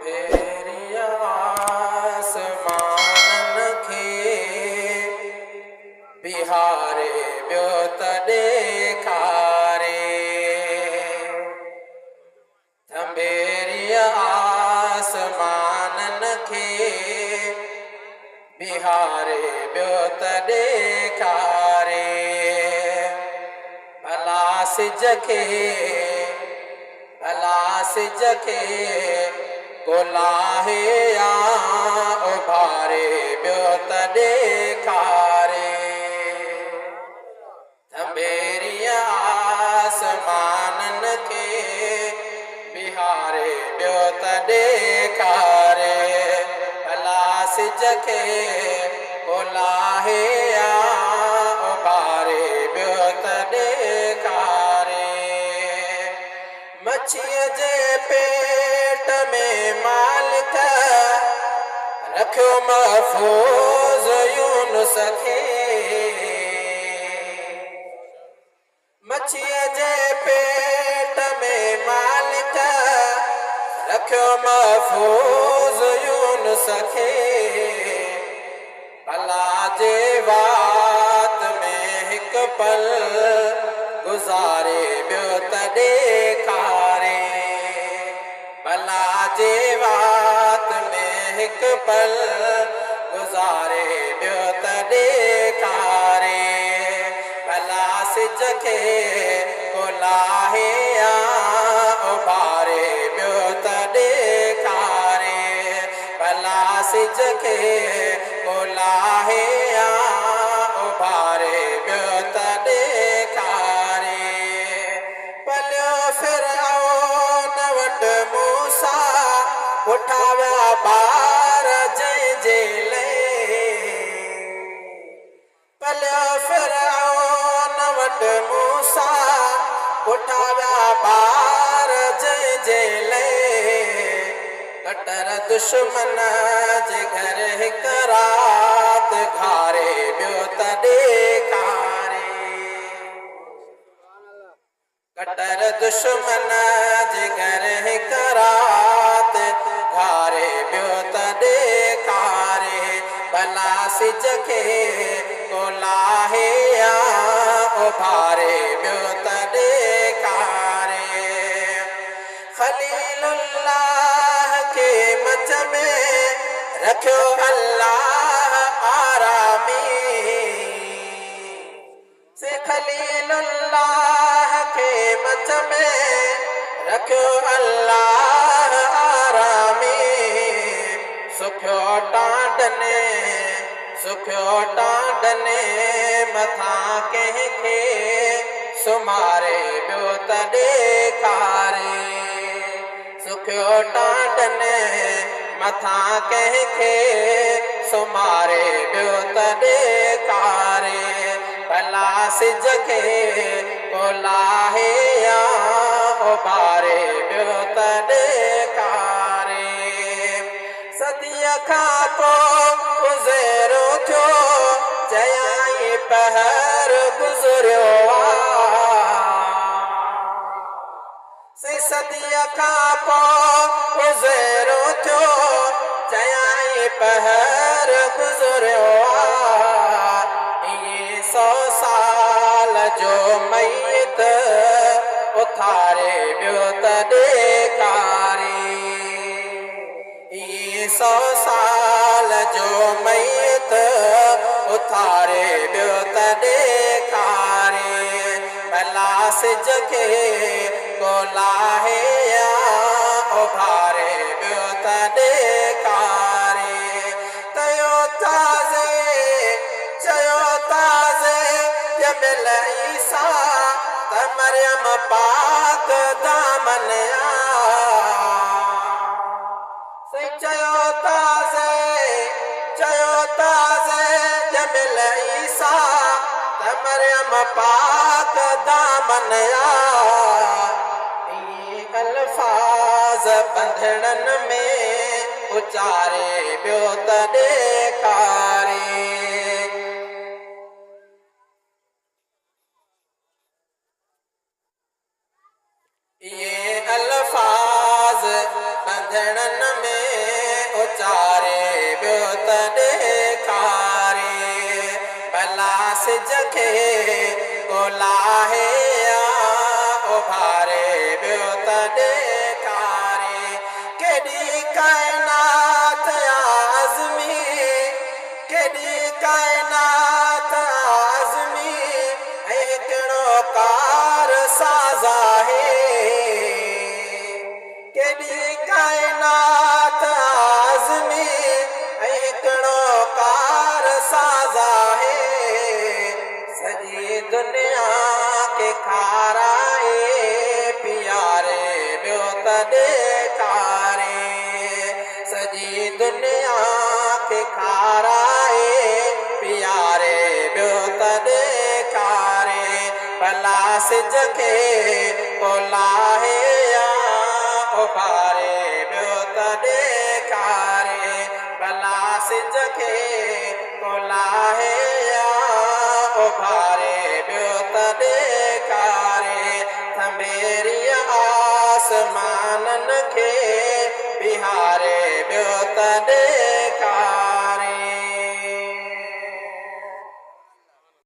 भेरिया आसमान खे बिहारे बियो त ॾेखारे भेरिया आसमान खे बिहारे बियो त ॾेखारे भला सिज खे ॻोल्हे या उभारे बियो त ॾेखारे भेरिया आसमाननि खे बिहारे बियो त ॾेखारे भला सिज खे ॻोल्हे या उभारे बियो त ॾेखारे मच्छीअ जे पेट में मालिक रखियो महफूज़ यूनुस खे मच्छीअ जे पेट में मालिक रखियो महफूज़ यूनुस खे भला जे वात में हिकु पल गुज़ारे बियो त ॾेखारे भला जे वात में हिकु पल गुज़ारे बियो त ॾेखारे भला सिज खे ॻोल्हे या उभारे बियो त ॾेखारे भला सिज खे ॻोल्हे या उभारे बियो त ॾेखारे पलियो फिरऔन वटि मूसा उठाविया ॿार जंहिंजे लाइ पलियो फिरऔन वटि मूसा उठाविया ॿार जंहिंजे लाइ कटर दुश्मन जे घर हिकु राति घारे बियो त ॾेखारे कटर दुश्मन जे घर हिकु राति घारे बियो त ॾेखारे भला सिज खे ॻोल्हे या उभारे बियो त ॾेखारे ख़लीलुल्लाह खे मच में रखियो अल्लाह आरामी से ख़लीलुल्लाह खे मच में रखियो अल्लाह आरामी सुखियो टांडने मथां कंहिंखे सुमारे बियो त ॾेखारे सुखियो टांडने मथां कंहिंखे सुमारे बियो त ॾेखारे भला सिज खे ॻोल्हे या उभारे बियो त ॾेखारे सदीअ खां पोइ गुज़रो थियो चयाई पहर गुज़रियो सदीअ खां पोइ गुज़रो थियो चयाई पहर गुज़रियो इहे 100 साल जो मैत उथारे बियो त ॾेखारे इहे 100 साल जो मैत उथारे बियो त ॾेखारे भला सिज खे ॻोल्हे या उभारे बियो त ॾेखारे चयो ताज़े ॼमियल ईसा त मरियम पाक दामन चयो ताज़े ॼमियल ईसा त मरियम पाक दामन अल्फाज़ बंधड़नि में उचारे बियो त ॾेखारे ये अल्फाज बंधड़नि में उचारे ॿियो त ॾेखारे भला सिज खे ॻोल्हाए उभारे ॿियो त ॾेखारे केॾी काइनात आज़मी केॾी काइनात आज़मी ऐं हिकिड़ो कार साज़ आहे केॾी काइनात आज़मी ऐं हिकिड़ो कार साज़ आहे सॼी दुनिया खे खाराए पीआरे ॿियो त ॾेखारे सॼी दुनिया खे खाराए पीआरे ॿियो त ॾेखारे भला सिज खे ॻोल्हाए उभारे ॿियो त ॾेखारे भला सिज खे ॻोल्हाए उभारे ॿियो त ॾेखारे थंभेरीअ आसमाननि खे बिहारे ॿियो त